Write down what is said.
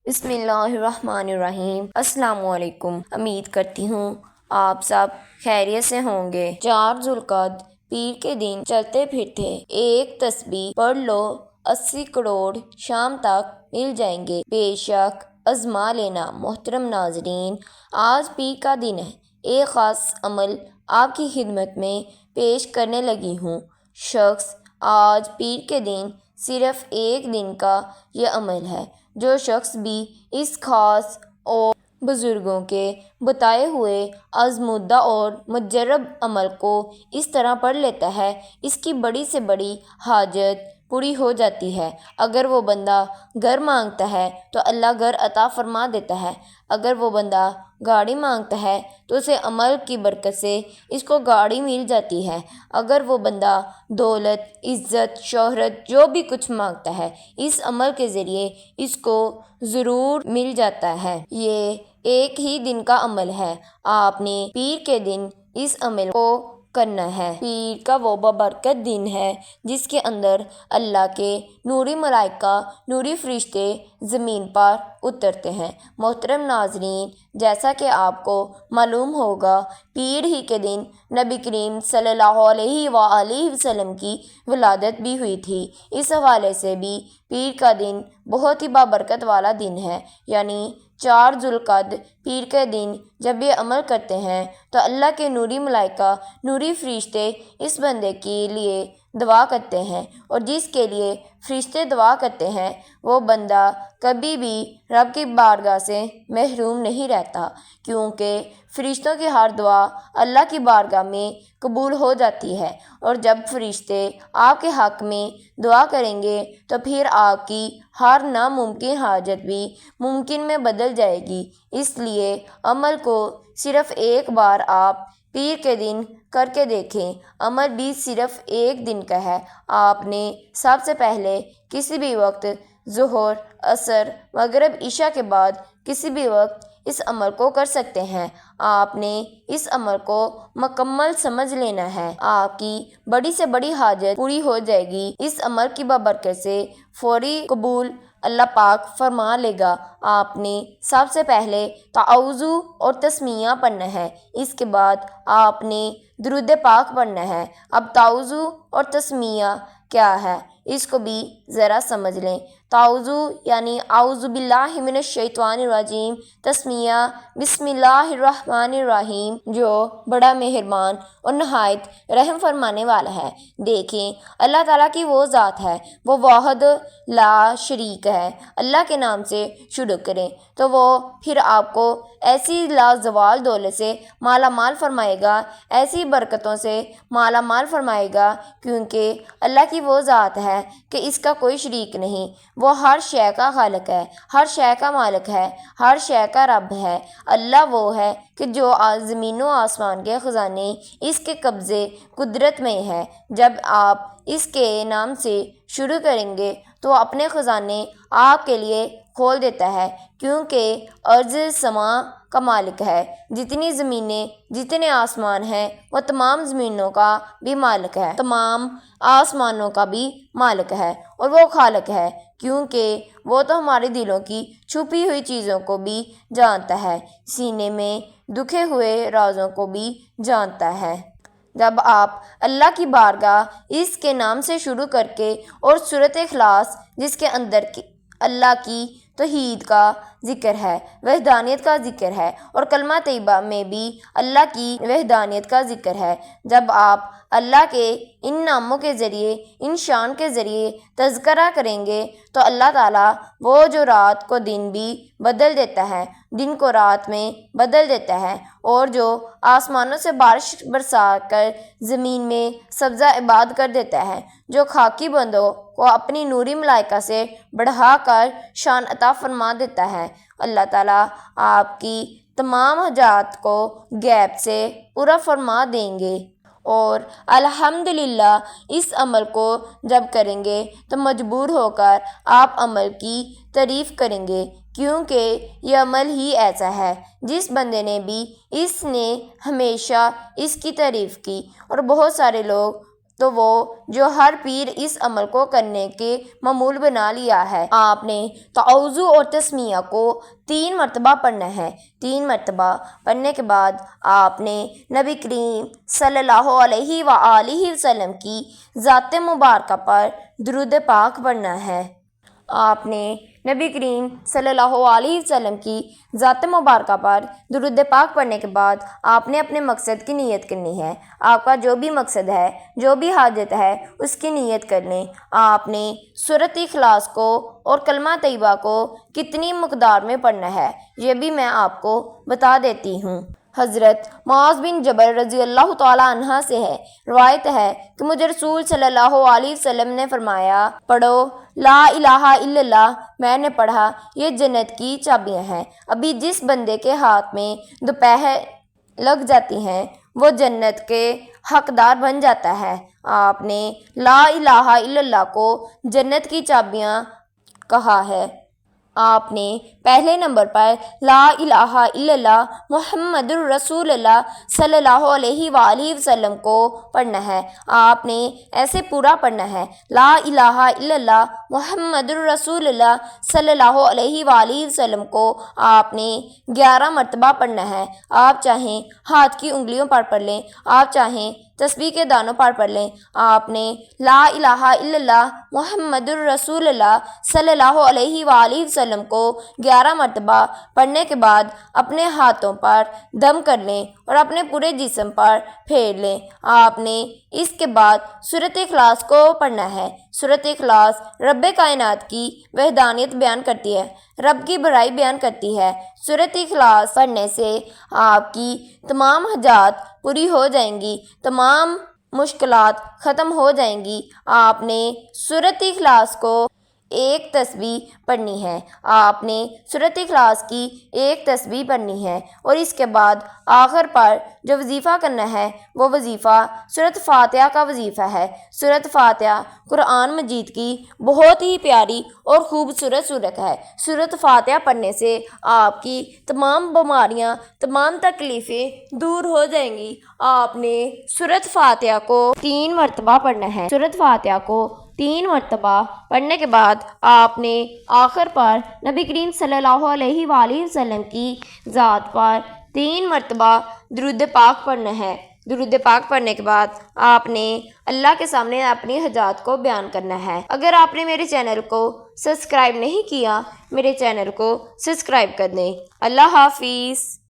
بسم اللہ الرحمن الرحیم۔ السلام علیکم۔ امید کرتی ہوں آپ سب خیریت سے ہوں گے۔ 4 ذوالقعدہ پیر کے دن چلتے پھرتے ایک تسبیح پڑھ لو، 80 کروڑ شام تک مل جائیں گے۔ بے شک آزما لینا۔ محترم ناظرین، آج پیر کا دن ہے۔ ایک خاص عمل آپ کی خدمت میں پیش کرنے لگی ہوں۔ شخص آج پیر کے دن صرف ایک دن کا یہ عمل ہے۔ جو شخص بھی اس خاص اور بزرگوں کے بتائے ہوئے آزمودہ اور مجرب عمل کو اس طرح پڑھ لیتا ہے، اس کی بڑی سے بڑی حاجت پوری ہو جاتی ہے۔ اگر وہ بندہ گھر مانگتا ہے تو اللہ گھر عطا فرما دیتا ہے۔ اگر وہ بندہ گاڑی مانگتا ہے تو اسے عمل کی برکت سے اس کو گاڑی مل جاتی ہے۔ اگر وہ بندہ دولت، عزت، شہرت، جو بھی کچھ مانگتا ہے، اس عمل کے ذریعے اس کو ضرور مل جاتا ہے۔ یہ ایک ہی دن کا عمل ہے۔ آپ نے پیر کے دن اس عمل کو کرنا ہے۔ پیر کا وہ بابرکت دن ہے جس کے اندر اللہ کے نوری ملائکہ، نوری فرشتے زمین پر اترتے ہیں۔ محترم ناظرین، جیسا کہ آپ کو معلوم ہوگا، پیر ہی کے دن نبی کریم صلی اللہ علیہ وآلہ وسلم کی ولادت بھی ہوئی تھی۔ اس حوالے سے بھی پیر کا دن بہت ہی بابرکت والا دن ہے۔ یعنی 4 ذوالقعدہ پیر کے دن جب یہ عمل کرتے ہیں تو اللہ کے نوری ملائکہ، نوری فرشتے اس بندے کے لیے دعا کرتے ہیں، اور جس کے لیے فرشتے دعا کرتے ہیں وہ بندہ کبھی بھی رب کی بارگاہ سے محروم نہیں رہتا، کیونکہ فرشتوں کی ہر دعا اللہ کی بارگاہ میں قبول ہو جاتی ہے۔ اور جب فرشتے آپ کے حق میں دعا کریں گے تو پھر آپ کی ہر ناممکن حاجت بھی ممکن میں بدل جائے گی۔ اس لیے عمل کو صرف ایک بار آپ پیر کے دن کر کے دیکھیں۔ عمل بھی صرف ایک دن کا ہے۔ آپ نے سب سے پہلے کسی بھی وقت، ظہر، عصر، مغرب، عشاء کے بعد کسی بھی وقت اس عمل کو کر سکتے ہیں۔ آپ نے اس عمل کو مکمل سمجھ لینا ہے۔ آپ کی بڑی سے بڑی حاجت پوری ہو جائے گی۔ اس عمل کی بابرکت سے فوری قبول اللہ پاک فرما لے گا۔ آپ نے سب سے پہلے تعوذ اور تسمیہ پڑھنا ہے۔ اس کے بعد آپ نے درود پاک پڑھنا ہے۔ اب تعوذ اور تسمیہ کیا ہے، اس کو بھی ذرا سمجھ لیں۔ تعوذ یعنی اعوذ باللہ من الشیطان الرجیم، تسمیہ بسم اللہ الرحمن الرحیم، جو بڑا مہربان اور نہایت رحم فرمانے والا ہے۔ دیکھیں، اللہ تعالیٰ کی وہ ذات ہے، وہ واحد لا شریک ہے۔ اللہ کے نام سے شروع کریں تو وہ پھر آپ کو ایسی لازوال دولت سے مالا مال فرمائے گا، ایسی برکتوں سے مالا مال فرمائے گا، کیونکہ اللہ کی وہ ذات ہے کہ اس کا کوئی شریک نہیں۔ وہ ہر شے کا خالق ہے، ہر شے کا مالک ہے، ہر شے کا رب ہے۔ اللہ وہ ہے کہ جو زمین و آسمان کے خزانے اس کے قبضے قدرت میں ہے۔ جب آپ اس کے نام سے شروع کریں گے تو اپنے خزانے آپ کے لیے کھول دیتا ہے، کیونکہ ارض سما کا مالک ہے۔ جتنی زمینیں، جتنے آسمان ہیں، وہ تمام زمینوں کا بھی مالک ہے، تمام آسمانوں کا بھی مالک ہے، اور وہ خالق ہے، کیونکہ وہ تو ہمارے دلوں کی چھپی ہوئی چیزوں کو بھی جانتا ہے، سینے میں دکھے ہوئے رازوں کو بھی جانتا ہے۔ جب آپ اللہ کی بارگاہ اس کے نام سے شروع کر کے اور سورۃ اخلاص جس کے اندر اللہ کی توحید کا ذکر ہے، وحدانیت کا ذکر ہے، اور کلمہ طیبہ میں بھی اللہ کی وحدانیت کا ذکر ہے، جب آپ اللہ کے ان ناموں کے ذریعے، ان شان کے ذریعے تذکرہ کریں گے تو اللہ تعالیٰ وہ جو رات کو دن بھی بدل دیتا ہے، دن کو رات میں بدل دیتا ہے، اور جو آسمانوں سے بارش برسا کر زمین میں سبزہ آباد کر دیتا ہے، جو خاکی بندوں کو اپنی نوری ملائکہ سے بڑھا کر شان عطا فرما دیتا ہے، اللہ تعالیٰ آپ کی تمام حاجات کو غیب سے پورا فرما دیں گے۔ اور الحمدللہ اس عمل کو جب کریں گے تو مجبور ہو کر آپ عمل کی تعریف کریں گے، کیونکہ یہ عمل ہی ایسا ہے جس بندے نے بھی اس نے ہمیشہ اس کی تعریف کی، اور بہت سارے لوگ تو وہ جو ہر پیر اس عمل کو کرنے کے معمول بنا لیا ہے۔ آپ نے تعوذ اور تسمیہ کو 3 مرتبہ پڑھنا ہے۔ 3 مرتبہ پڑھنے کے بعد آپ نے نبی کریم صلی اللہ علیہ وآلہ وسلم کی ذات مبارکہ پر درود پاک پڑھنا ہے۔ آپ نے نبی کریم صلی اللہ علیہ وسلم کی ذات مبارکہ پر درود پاک پڑھنے کے بعد آپ نے اپنے مقصد کی نیت کرنی ہے۔ آپ کا جو بھی مقصد ہے، جو بھی حاجت ہے، اس کی نیت کر لیں۔ آپ نے سورۃ اخلاص کو اور کلمہ طیبہ کو کتنی مقدار میں پڑھنا ہے، یہ بھی میں آپ کو بتا دیتی ہوں۔ حضرت معاذ بن جبل رضی اللہ تعالیٰ عنہ سے ہے، روایت ہے کہ مجھے رسول صلی اللہ علیہ وسلم نے فرمایا، پڑھو لا الہ الا اللہ۔ میں نے پڑھا، یہ جنت کی چابیاں ہیں۔ ابھی جس بندے کے ہاتھ میں دوپہر لگ جاتی ہیں وہ جنت کے حقدار بن جاتا ہے۔ آپ نے لا الہ الا اللہ کو جنت کی چابیاں کہا ہے۔ آپ نے پہلے نمبر پر لا الہ الا اللہ محمد الرسول اللہ صلی اللہ علیہ وآلہ وسلم کو پڑھنا ہے۔ آپ نے ایسے پورا پڑھنا ہے۔ لا الہ الا اللہ محمد الرسول اللہ صلی اللہ علیہ وآلہ وسلم کو آپ نے 11 مرتبہ پڑھنا ہے۔ آپ چاہیں ہاتھ کی انگلیوں پر پڑھ لیں، آپ چاہیں تسبیح کے دانوں پر پڑھ لیں۔ آپ نے لا الہ الا اللہ محمد الرسول اللہ صلی اللہ علیہ وآلہ وسلم کو 11 مرتبہ پڑھنے کے بعد اپنے ہاتھوں پر دم کر لیں اور اپنے پورے جسم پر پھیر لیں۔ آپ نے اس کے بعد سورۃ اخلاص کو پڑھنا ہے۔ سورۃ اخلاص رب کائنات کی وحدانیت بیان کرتی ہے، رب کی بڑائی بیان کرتی ہے۔ سورۃ اخلاص پڑھنے سے آپ کی تمام حاجات پوری ہو جائیں گی، تمام مشکلات ختم ہو جائیں گی۔ آپ نے سورۃ اخلاص کو 1 تسبیح پڑھنی ہے۔ آپ نے سورۃ اخلاص کی 1 تسبیح پڑھنی ہے اور اس کے بعد آخر پر جو وظیفہ کرنا ہے وہ وظیفہ سورۃ فاتحہ کا وظیفہ ہے۔ سورۃ فاتحہ قرآن مجید کی بہت ہی پیاری اور خوبصورت سورت ہے۔ سورۃ فاتحہ پڑھنے سے آپ کی تمام بیماریاں، تمام تکلیفیں دور ہو جائیں گی۔ آپ نے سورۃ فاتحہ کو 3 مرتبہ پڑھنا ہے۔ سورۃ فاتحہ کو 3 مرتبہ پڑھنے کے بعد آپ نے آخر پر نبی کریم صلی اللہ علیہ وآلہ وسلم کی ذات پر 3 مرتبہ درود پاک پڑھنا ہے۔ درود پاک پڑھنے کے بعد آپ نے اللہ کے سامنے اپنی حاجات کو بیان کرنا ہے۔ اگر آپ نے میرے چینل کو سبسکرائب نہیں کیا، میرے چینل کو سبسکرائب کر دیں۔ اللہ حافظ۔